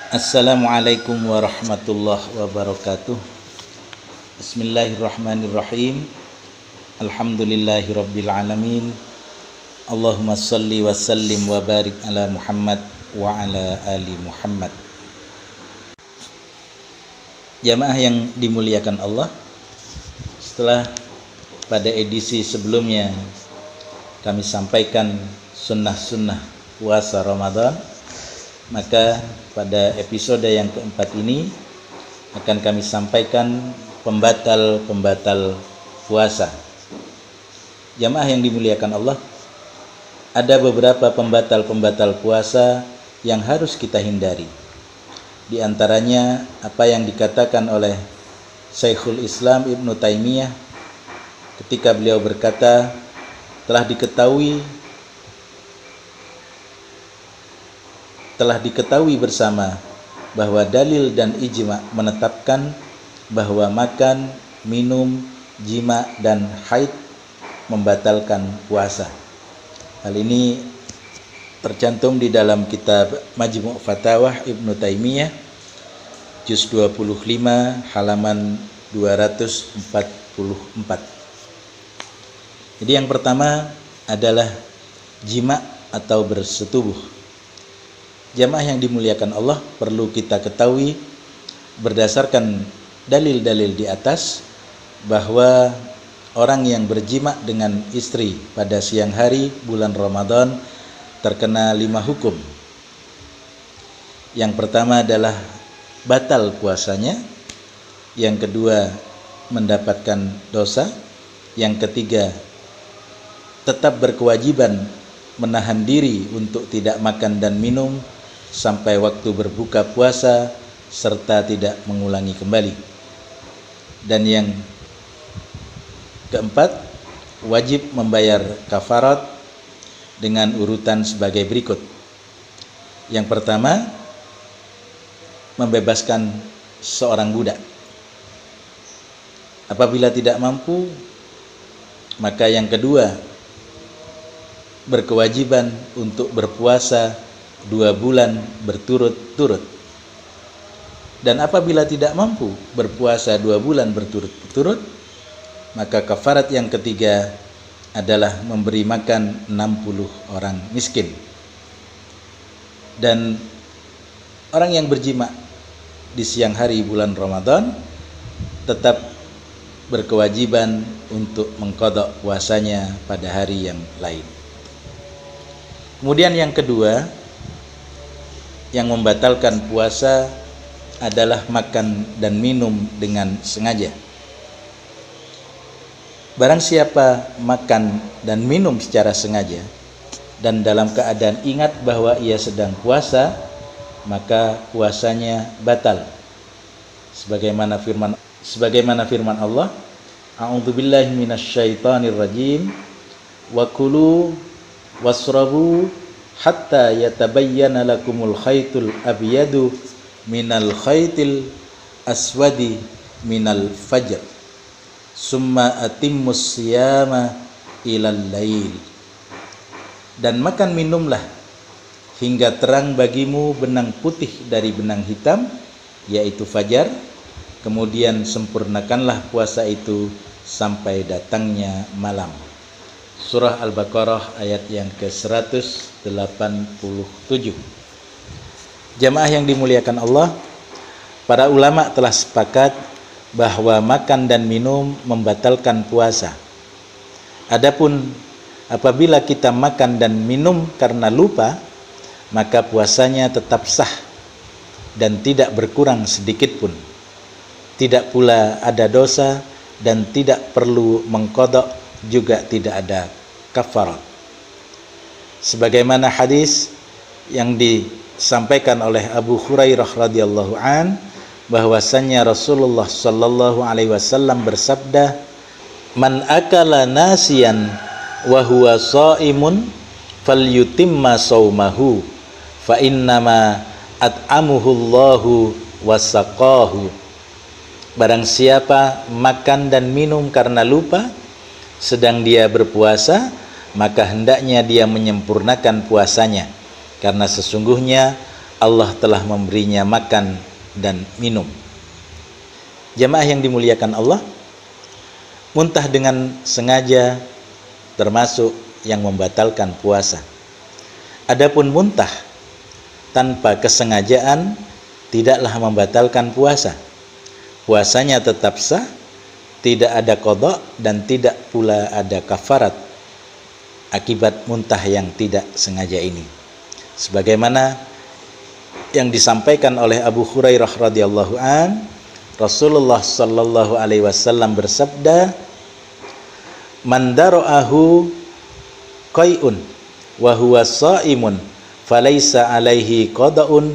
Assalamualaikum warahmatullahi wabarakatuh. Bismillahirrahmanirrahim. Alhamdulillahirabbil alamin. Allahumma shalli wa sallim wa barik ala Muhammad wa ala ali Muhammad. Jamaah yang dimuliakan Allah, setelah pada edisi sebelumnya kami sampaikan sunnah-sunnah puasa Ramadan, maka pada episode yang keempat ini akan kami sampaikan pembatal-pembatal puasa. Jamaah yang dimuliakan Allah, ada beberapa pembatal-pembatal puasa yang harus kita hindari. Di antaranya apa yang dikatakan oleh Syekhul Islam Ibnu Taimiyah ketika beliau berkata, telah diketahui bersama bahwa dalil dan ijma menetapkan bahwa makan, minum, jima, dan haid membatalkan puasa. Hal ini tercantum di dalam kitab Majmu' Fatawah Ibnu Taimiyah juz 25 halaman 244. Jadi yang pertama adalah jima atau bersetubuh. Jamaah yang dimuliakan Allah, perlu kita ketahui berdasarkan dalil-dalil di atas bahwa orang yang berjima dengan istri pada siang hari bulan Ramadan terkena 5 hukum. Yang pertama adalah batal puasanya, yang kedua mendapatkan dosa, yang ketiga tetap berkewajiban menahan diri untuk tidak makan dan minum sampai waktu berbuka puasa serta tidak mengulangi kembali. Dan yang keempat, wajib membayar kafarat dengan urutan sebagai berikut. Yang pertama, membebaskan seorang budak. Apabila tidak mampu, maka yang kedua, berkewajiban untuk berpuasa 2 bulan berturut-turut. Dan apabila tidak mampu berpuasa 2 bulan berturut-turut, maka kafarat yang ketiga adalah memberi makan 60 orang miskin. Dan orang yang berjima di siang hari bulan Ramadan tetap berkewajiban untuk mengqadha puasanya pada hari yang lain. Kemudian yang kedua yang membatalkan puasa adalah makan dan minum dengan sengaja. Barang siapa makan dan minum secara sengaja dan dalam keadaan ingat bahwa ia sedang puasa, maka puasanya batal. Sebagaimana firman Allah, A'udzubillahi minasyaitonirrajim, wa kulu wasrabu hatta yatabayyana lakumul khaytul abyadu minal khaytil aswadi minal fajr summa atimmus siyama ilal lail. Dan makan minumlah hingga terang bagimu benang putih dari benang hitam, yaitu fajar, kemudian sempurnakanlah puasa itu sampai datangnya malam. Surah Al-Baqarah ayat yang ke-187. Jamaah yang dimuliakan Allah, para ulama telah sepakat bahwa makan dan minum membatalkan puasa. Adapun apabila kita makan dan minum karena lupa, maka puasanya tetap sah dan tidak berkurang sedikit pun. Tidak pula ada dosa dan tidak perlu mengqadha, juga tidak ada kafarat. Sebagaimana hadis yang disampaikan oleh Abu Hurairah radhiyallahu an, bahwasannya Rasulullah sallallahu alaihi wasallam bersabda, "Man akala nasiyan wa huwa shaimun falyutimma shaumahu fa innama at'amuhu Allahu wasaqahu." Barang siapa makan dan minum karena lupa sedang dia berpuasa, maka hendaknya dia menyempurnakan puasanya, karena sesungguhnya Allah telah memberinya makan dan minum. Jamaah yang dimuliakan Allah, muntah dengan sengaja termasuk yang membatalkan puasa. Adapun muntah tanpa kesengajaan tidaklah membatalkan puasa. Puasanya tetap sah, tidak ada qadha dan tidak pula ada kafarat akibat muntah yang tidak sengaja ini. Sebagaimana yang disampaikan oleh Abu Hurairah radhiyallahu an, Rasulullah sallallahu alaihi wasallam bersabda, "Man dara'ahu qai'un wa huwa sha'imun falaysa alaihi qada'un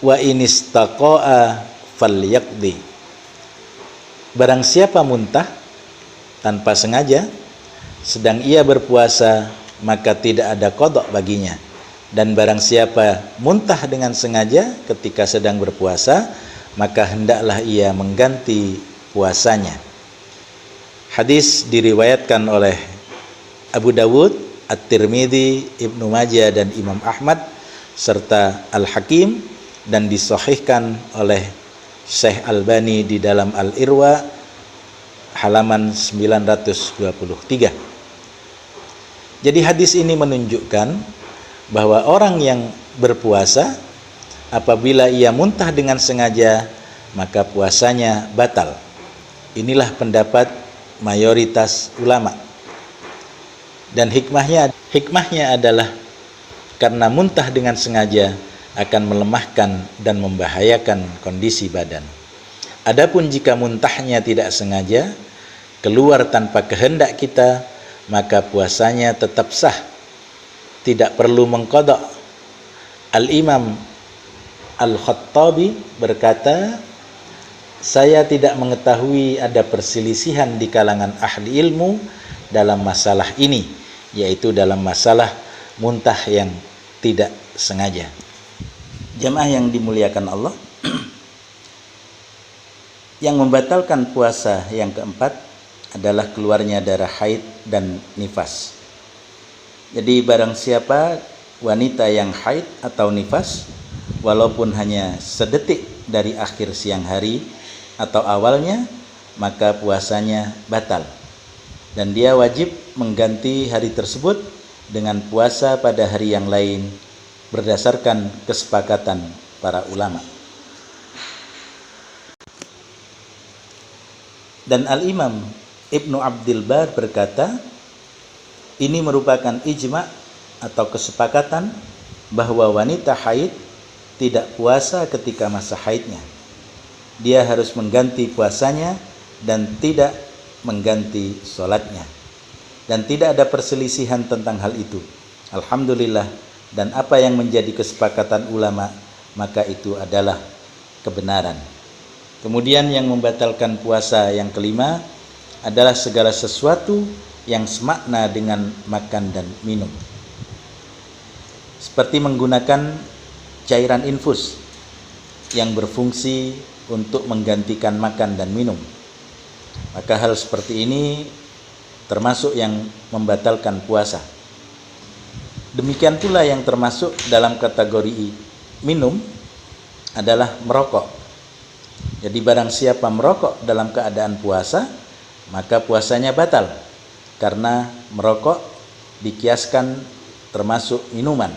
wa in istaqa'a falyaqdi." Barang siapa muntah tanpa sengaja sedang ia berpuasa, maka tidak ada qada baginya. Dan barang siapa muntah dengan sengaja ketika sedang berpuasa, maka hendaklah ia mengganti puasanya. Hadis diriwayatkan oleh Abu Dawud, At-Tirmidzi, Ibnu Majah dan Imam Ahmad serta Al-Hakim, dan disahihkan oleh Syekh Albani di dalam Al-Irwa halaman 923. Jadi hadis ini menunjukkan bahwa orang yang berpuasa apabila ia muntah dengan sengaja, maka puasanya batal. Inilah pendapat mayoritas ulama. Dan hikmahnya adalah karena muntah dengan sengaja akan melemahkan dan membahayakan kondisi badan. Adapun jika muntahnya tidak sengaja, keluar tanpa kehendak kita, maka puasanya tetap sah, tidak perlu mengqadha. Al-Imam Al-Khattabi berkata, "Saya tidak mengetahui ada perselisihan di kalangan ahli ilmu dalam masalah ini, yaitu dalam masalah muntah yang tidak sengaja." Jamaah yang dimuliakan Allah, yang membatalkan puasa yang keempat adalah keluarnya darah haid dan nifas. Jadi barang siapa wanita yang haid atau nifas, walaupun hanya sedetik dari akhir siang hari atau awalnya, maka puasanya batal. Dan dia wajib mengganti hari tersebut dengan puasa pada hari yang lain berdasarkan kesepakatan para ulama. Dan Al-Imam Ibnu Abdul Bar berkata, ini merupakan ijma atau kesepakatan bahwa wanita haid tidak puasa ketika masa haidnya. Dia harus mengganti puasanya dan tidak mengganti sholatnya. Dan tidak ada perselisihan tentang hal itu. Alhamdulillah. Dan apa yang menjadi kesepakatan ulama, maka itu adalah kebenaran. Kemudian yang membatalkan puasa yang kelima adalah segala sesuatu yang semakna dengan makan dan minum, seperti menggunakan cairan infus yang berfungsi untuk menggantikan makan dan minum. Maka hal seperti ini termasuk yang membatalkan puasa. Demikian pula yang termasuk dalam kategori minum adalah merokok. Jadi barang siapa merokok dalam keadaan puasa, maka puasanya batal, karena merokok dikiaskan termasuk minuman.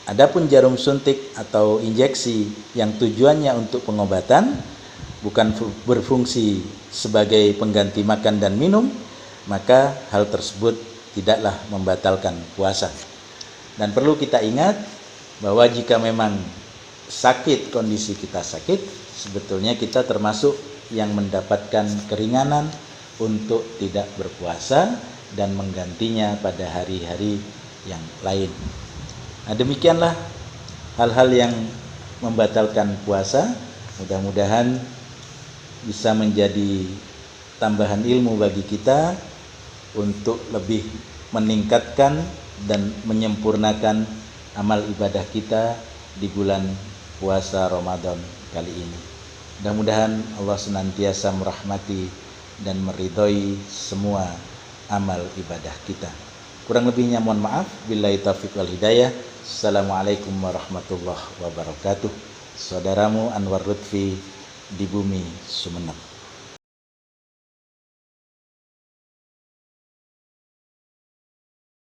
Adapun jarum suntik atau injeksi yang tujuannya untuk pengobatan, bukan berfungsi sebagai pengganti makan dan minum, maka hal tersebut tidaklah membatalkan puasa. Dan perlu kita ingat bahwa jika memang sakit, kondisi kita sakit, sebetulnya kita termasuk yang mendapatkan keringanan untuk tidak berpuasa dan menggantinya pada hari-hari yang lain. Nah, demikianlah hal-hal yang membatalkan puasa. Mudah-mudahan bisa menjadi tambahan ilmu bagi kita untuk lebih meningkatkan dan menyempurnakan amal ibadah kita di bulan puasa Ramadan kali ini. Mudah-mudahan Allah senantiasa merahmati dan meridhoi semua amal ibadah kita. Kurang lebihnya mohon maaf. Billahi taufiq wal hidayah. Assalamualaikum warahmatullahi wabarakatuh. Saudaramu Anwar Lutfi di Bumi Sumeneb.